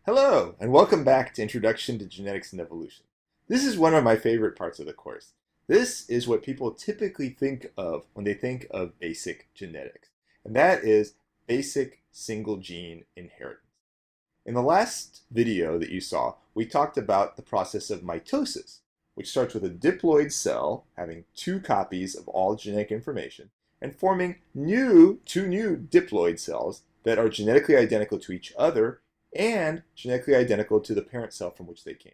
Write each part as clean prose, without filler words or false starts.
Hello, and welcome back to Introduction to Genetics and Evolution. This is one of my favorite parts of the course. This is what people typically think of when they think of basic genetics, and that is basic single gene inheritance. In the last video that you saw, we talked about the process of mitosis, which starts with a diploid cell having two copies of all genetic information and forming two new diploid cells that are genetically identical to each other and genetically identical to the parent cell from which they came.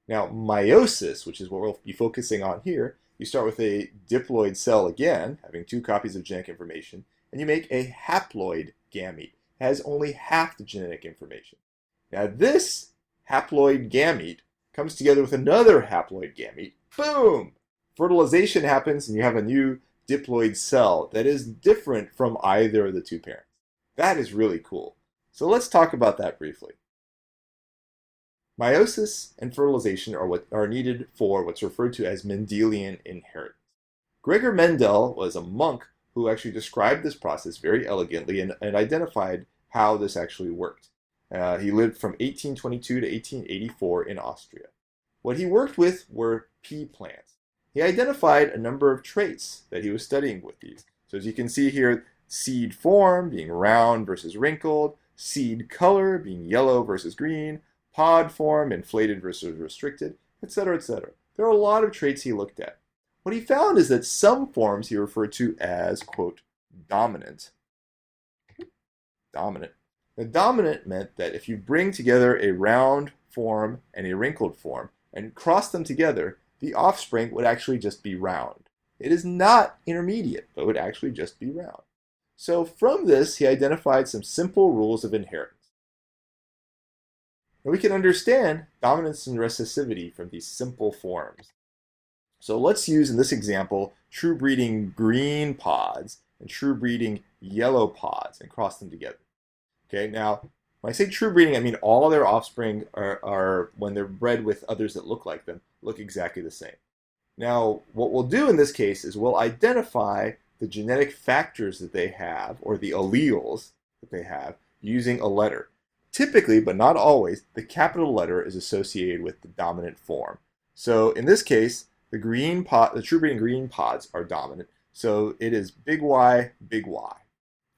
Now, meiosis, which is what we'll be focusing on here, you start with a diploid cell again, having two copies of genetic information, and you make a haploid gamete. It has only half the genetic information. Now, this haploid gamete comes together with another haploid gamete. Boom! Fertilization happens, and you have a new diploid cell that is different from either of the two parents. That is really cool. So let's talk about that briefly. Meiosis and fertilization are needed for what's referred to as Mendelian inheritance. Gregor Mendel was a monk who actually described this process very elegantly and identified how this actually worked. He lived from 1822 to 1884 in Austria. What he worked with were pea plants. He identified a number of traits that he was studying with these. So as you can see here, seed form being round versus wrinkled, seed color being yellow versus green, pod form inflated versus restricted, etc., etc. There are a lot of traits he looked at. What he found is that some forms he referred to as, quote, dominant. Dominant. The dominant meant that if you bring together a round form and a wrinkled form and cross them together, the offspring would actually just be round. It is not intermediate, but would actually just be round. So from this, he identified some simple rules of inheritance. And we can understand dominance and recessivity from these simple forms. So let's use, in this example, true breeding green pods and true breeding yellow pods and cross them together. Okay, now, when I say true breeding, I mean all their offspring are, when they're bred with others that look like them, look exactly the same. Now, what we'll do in this case is we'll identify the genetic factors that they have, or the alleles that they have, using a letter. Typically, but not always, the capital letter is associated with the dominant form. So in this case, the true breeding green pods are dominant. So it is big Y, big Y.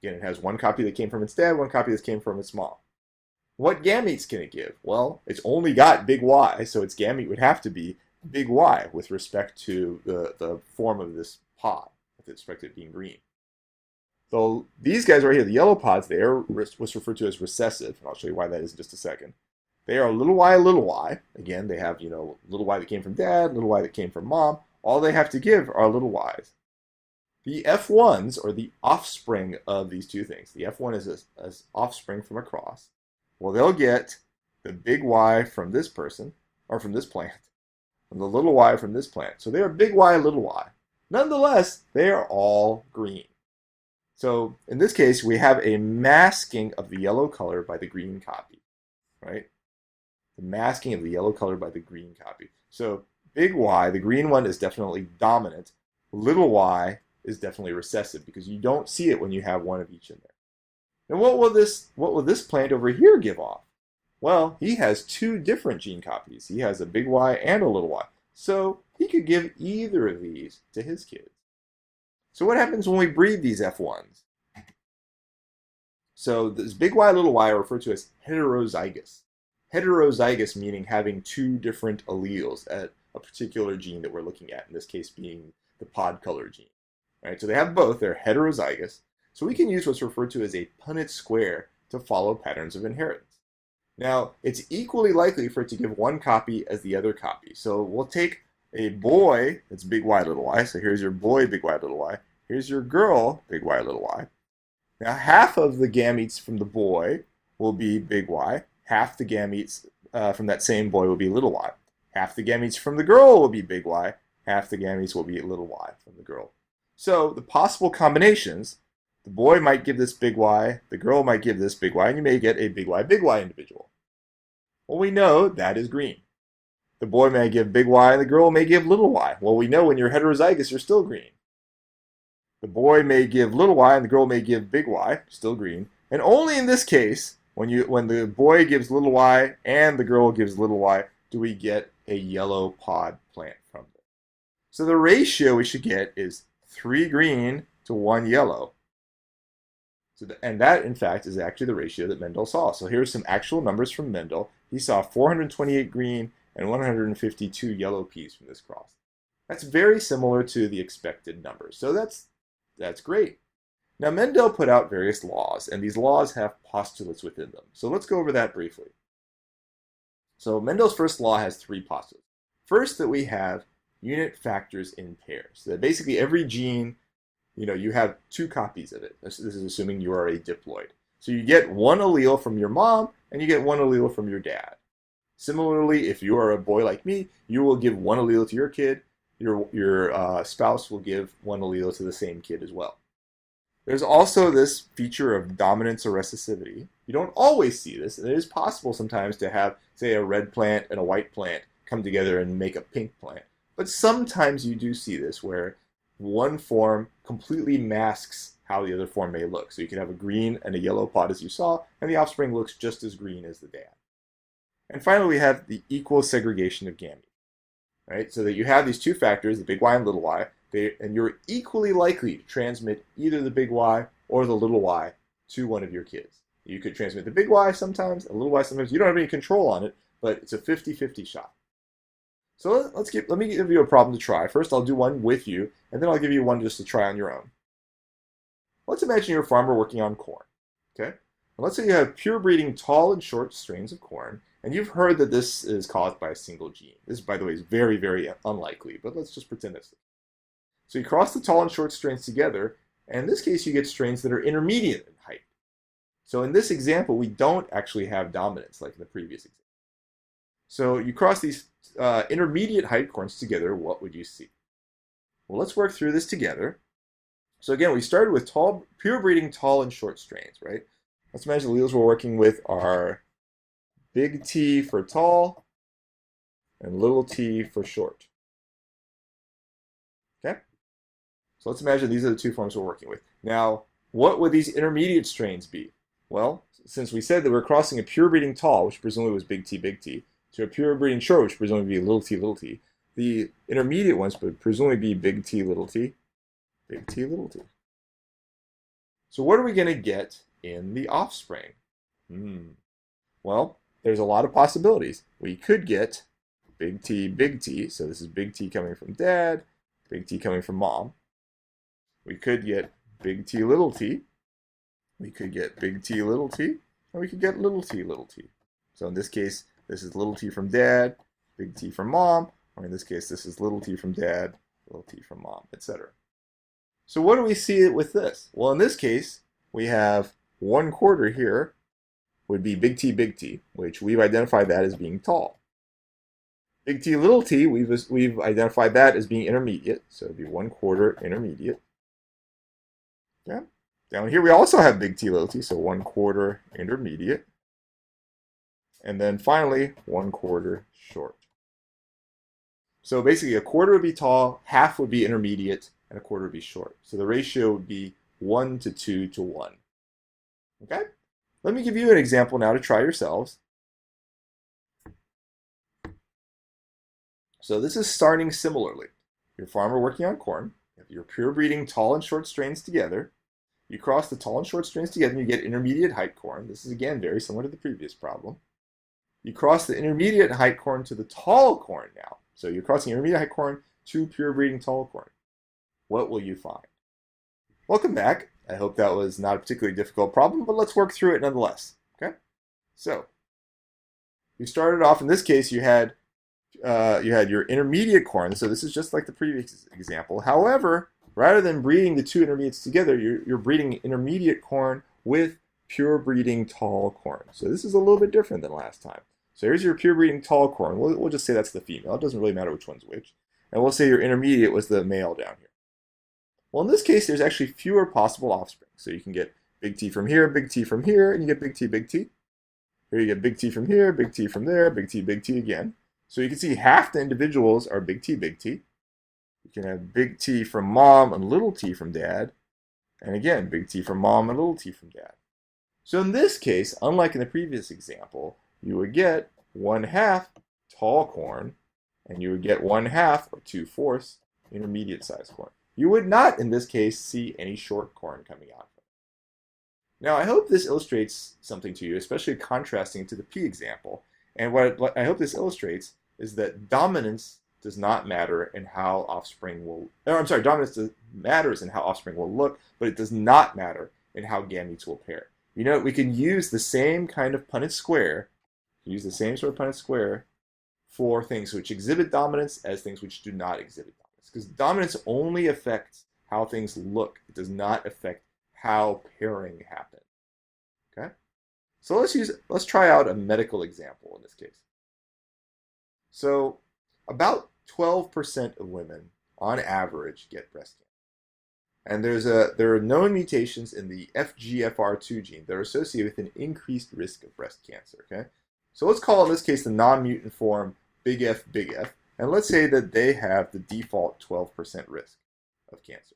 Again, it has one copy that came from its dad, one copy that came from its mom. What gametes can it give? Well, it's only got big Y, so its gamete would have to be big Y with respect to the form of this pod, with respect to it being green. So these guys right here, the yellow pods, they are what's referred to as recessive, and I'll show you why that is in just a second. They are little y. Again, they have, little y that came from dad, little y that came from mom. All they have to give are little y's. The F1s, or the offspring of these two things, the F1 is an offspring from a cross. Well, they'll get the big Y from this person, or from this plant, and the little y from this plant. So they are big Y, little y. Nonetheless, they are all green. So in this case, we have a masking of the yellow color by the green copy, right? The masking of the yellow color by the green copy. So big Y, the green one, is definitely dominant. Little y is definitely recessive because you don't see it when you have one of each in there. And what will this plant over here give off? Well, he has two different gene copies. He has a big Y and a little y. So he could give either of these to his kids. So what happens when we breed these F1s? So this big Y, little y are referred to as heterozygous. Heterozygous meaning having two different alleles at a particular gene that we're looking at, in this case being the pod color gene. Right? So they have both, they're heterozygous. So we can use what's referred to as a Punnett square to follow patterns of inheritance. Now, it's equally likely for it to give one copy as the other copy. So we'll take a boy that's big Y, little y. So here's your boy, big Y, little y. Here's your girl, big Y, little y. Now, half of the gametes from the boy will be big Y. Half the gametes from that same boy will be little y. Half the gametes from the girl will be big Y. Half the gametes will be little y from the girl. So the possible combinations, the boy might give this big Y, the girl might give this big Y, and you may get a big Y individual. Well, we know that is green. The boy may give big Y and the girl may give little y. Well, we know when you're heterozygous, you're still green. The boy may give little y and the girl may give big Y, still green. And only in this case When the boy gives little y and the girl gives little y, do we get a yellow pod plant from them? So the ratio we should get is 3 green to 1 yellow. And that, in fact, is actually the ratio that Mendel saw. So here's some actual numbers from Mendel. He saw 428 green and 152 yellow peas from this cross. That's very similar to the expected numbers. So that's great. Now, Mendel put out various laws, and these laws have postulates within them. So let's go over that briefly. So Mendel's first law has 3 postulates. First, that we have unit factors in pairs. So that basically every gene, you have 2 copies of it. This is assuming you are a diploid. So you get 1 allele from your mom, and you get 1 allele from your dad. Similarly, if you are a boy like me, you will give 1 allele to your kid. Your spouse will give 1 allele to the same kid as well. There's also this feature of dominance or recessivity. You don't always see this, and it is possible sometimes to have, say, a red plant and a white plant come together and make a pink plant. But sometimes you do see this, where one form completely masks how the other form may look. So you can have a green and a yellow pod, as you saw, and the offspring looks just as green as the dad. And finally, we have the equal segregation of gametes. Right? So that you have these 2 factors, the big Y and little y, and you're equally likely to transmit either the big Y or the little y to one of your kids. You could transmit the big Y sometimes, a little y sometimes. You don't have any control on it, but it's a 50-50 shot. So let me give you a problem to try. First, I'll do one with you, and then I'll give you one just to try on your own. Let's imagine you're a farmer working on corn. Okay? And let's say you have pure breeding tall and short strains of corn, and you've heard that this is caused by a single gene. This, by the way, is very, very unlikely, but let's just pretend this is. So you cross the tall and short strains together, and in this case you get strains that are intermediate in height. So in this example, we don't actually have dominance like in the previous example. So you cross these intermediate height corns together, what would you see? Well, let's work through this together. So again, we started with pure breeding tall and short strains, right? Let's imagine the alleles we're working with are big T for tall and little t for short. Okay? So let's imagine these are the 2 forms we're working with. Now, what would these intermediate strains be? Well, since we said that we're crossing a pure breeding tall, which presumably was big T, to a pure breeding short, which presumably would be little t, the intermediate ones would presumably be big T, little t, big T, little t. So what are we going to get in the offspring? Well, there's a lot of possibilities. We could get big T, so this is big T coming from dad, big T coming from mom. We could get big T, little t. We could get big T, little t, and we could get little t, little t. So in this case, this is little t from dad, big T from mom, or in this case, this is little t from dad, little t from mom, etc. So what do we see with this? Well, in this case, we have 1/4 here would be big T, which we've identified that as being tall. Big T, little t, we've identified that as being intermediate, so it would be 1/4 intermediate. Okay. Down here we also have big T, little t, so 1/4 intermediate. And then finally, 1/4 short. So basically, 1/4 would be tall, half would be intermediate, and 1/4 would be short. So the ratio would be 1 to 2 to 1. Okay? Let me give you an example now to try yourselves. So this is starting similarly. You're a farmer working on corn. You're pure breeding tall and short strains together. You cross the tall and short strains together and you get intermediate height corn. This is again very similar to the previous problem. You cross the intermediate height corn to the tall corn now. So you're crossing intermediate height corn to pure breeding tall corn. What will you find? Welcome back. I hope that was not a particularly difficult problem, but let's work through it nonetheless. Okay? So you started off, in this case, you had your intermediate corn. So this is just like the previous example. However, rather than breeding the 2 intermediates together, you're breeding intermediate corn with pure breeding tall corn. So this is a little bit different than last time. So here's your pure breeding tall corn. We'll just say that's the female. It doesn't really matter which one's which. And we'll say your intermediate was the male down here. Well, in this case, there's actually fewer possible offspring. So you can get big T from here, big T from here, and you get big T, big T. Here you get big T from here, big T from there, big T again. So you can see half the individuals are big T, big T. You can have big T from mom and little t from dad. And again, big T from mom and little t from dad. So in this case, unlike in the previous example, you would get 1/2 tall corn, and you would get 1/2 or 2/4 intermediate sized corn. You would not, in this case, see any short corn coming out. Now, I hope this illustrates something to you, especially contrasting to the P example. And what I hope this illustrates is that dominance does not matter in how offspring will, or I'm sorry, matters in how offspring will look, but it does not matter in how gametes will pair. You know, we can use the same kind of Punnett square, use the same sort of Punnett square for things which exhibit dominance as things which do not exhibit dominance. Because dominance only affects how things look. It does not affect how pairing happens. Okay? So let's try out a medical example in this case. So about 12% of women on average get breast cancer. And there are known mutations in the FGFR2 gene that are associated with an increased risk of breast cancer. Okay? So let's call in this case the non-mutant form big F, and let's say that they have the default 12% risk of cancer.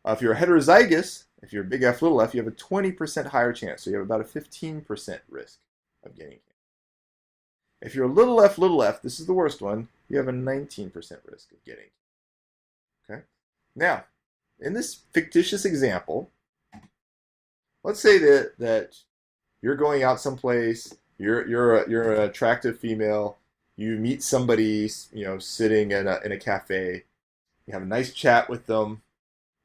If you're heterozygous, if you're big F, little f, you have a 20% higher chance. So you have about a 15% risk of getting cancer. If you're little f, this is the worst one, you have a 19% risk of getting cancer. Okay? Now, in this fictitious example, let's say that you're going out someplace, you're an attractive female, you meet somebody, sitting in a cafe, you have a nice chat with them,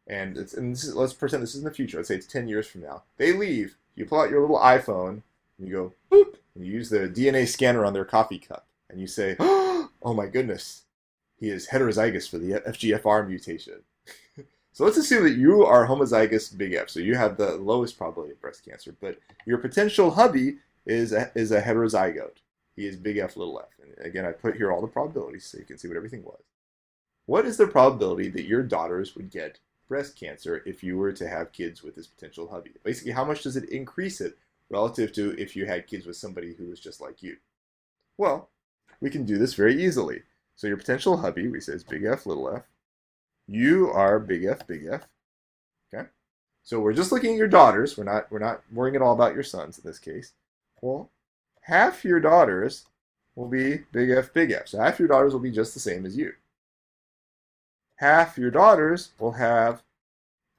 and let's pretend this is in the future. Let's say it's 10 years from now. They leave. You pull out your little iPhone, and you go, boop, and you use the DNA scanner on their coffee cup, and you say, oh my goodness, he is heterozygous for the FGFR mutation. So let's assume that you are homozygous big F, so you have the lowest probability of breast cancer, but your potential hubby is a heterozygote. He is big F, little f. And again, I put here all the probabilities so you can see what everything was. What is the probability that your daughters would get breast cancer if you were to have kids with this potential hubby? Basically, how much does it increase it relative to if you had kids with somebody who was just like you? Well, we can do this very easily. So your potential hubby, we say, is big F, little f. You are big F, okay? So we're just looking at your daughters. We're not worrying at all about your sons in this case. Well, half your daughters will be big F. So half your daughters will be just the same as you. Half your daughters will have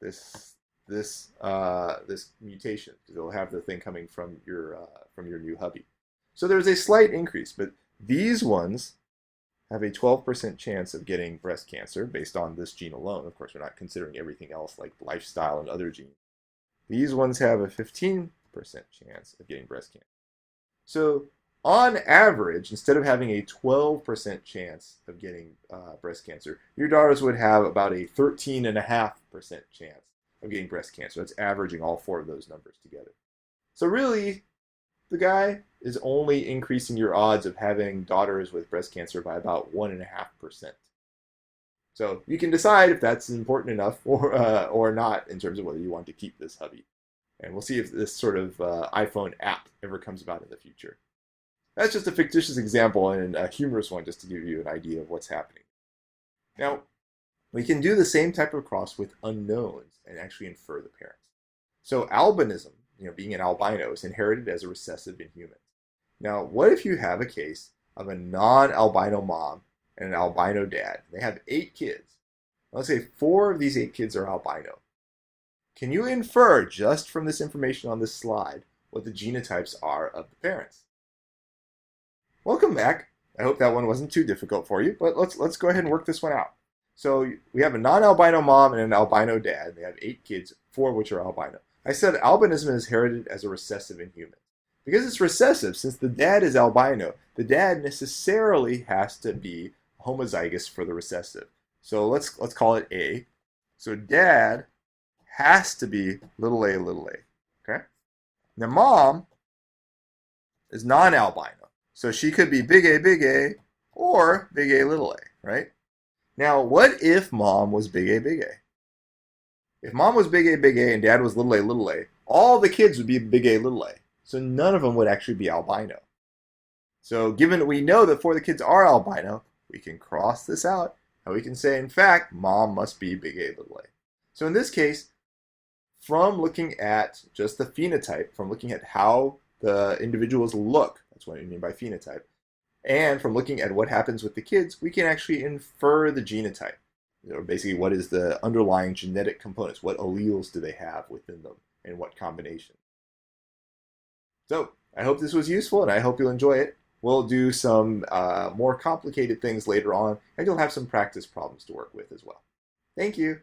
this mutation. They'll have the thing coming from your new hubby. So there's a slight increase, but these ones have a 12% chance of getting breast cancer based on this gene alone. Of course, we're not considering everything else like lifestyle and other genes. These ones have a 15% chance of getting breast cancer. So on average, instead of having a 12% chance of getting breast cancer, your daughters would have about a 13.5% chance of getting breast cancer. That's averaging all four of those numbers together. So really, the guy is only increasing your odds of having daughters with breast cancer by about 1.5%. So you can decide if that's important enough or not in terms of whether you want to keep this hubby. And we'll see if this sort of iPhone app ever comes about in the future. That's just a fictitious example and a humorous one just to give you an idea of what's happening. Now, we can do the same type of cross with unknowns and actually infer the parents. So albinism, being an albino, is inherited as a recessive in humans. Now, what if you have a case of a non-albino mom and an albino dad? They have 8 kids. Let's say 4 of these 8 kids are albino. Can you infer, just from this information on this slide, what the genotypes are of the parents? Welcome back. I hope that one wasn't too difficult for you, but let's go ahead and work this one out. So we have a non-albino mom and an albino dad. They have 8 kids, 4 of which are albino. I said albinism is inherited as a recessive in humans. Because it's recessive, since the dad is albino, the dad necessarily has to be homozygous for the recessive. So let's call it A. So dad has to be little a, okay? Now mom is non-albino. So she could be big A, or big A, little a, right? Now, what if mom was big A? If mom was big A, and dad was little a, all the kids would be big A, little a. So none of them would actually be albino. So given that we know that 4 of the kids are albino, we can cross this out, and we can say, in fact, mom must be big A, little a. So in this case, from looking at just the phenotype, from looking at how the individuals look, that's what I mean by phenotype, and from looking at what happens with the kids, we can actually infer the genotype. Basically, what is the underlying genetic components? What alleles do they have within them, and what combination? So I hope this was useful, and I hope you'll enjoy it. We'll do some more complicated things later on, and you'll have some practice problems to work with as well. Thank you.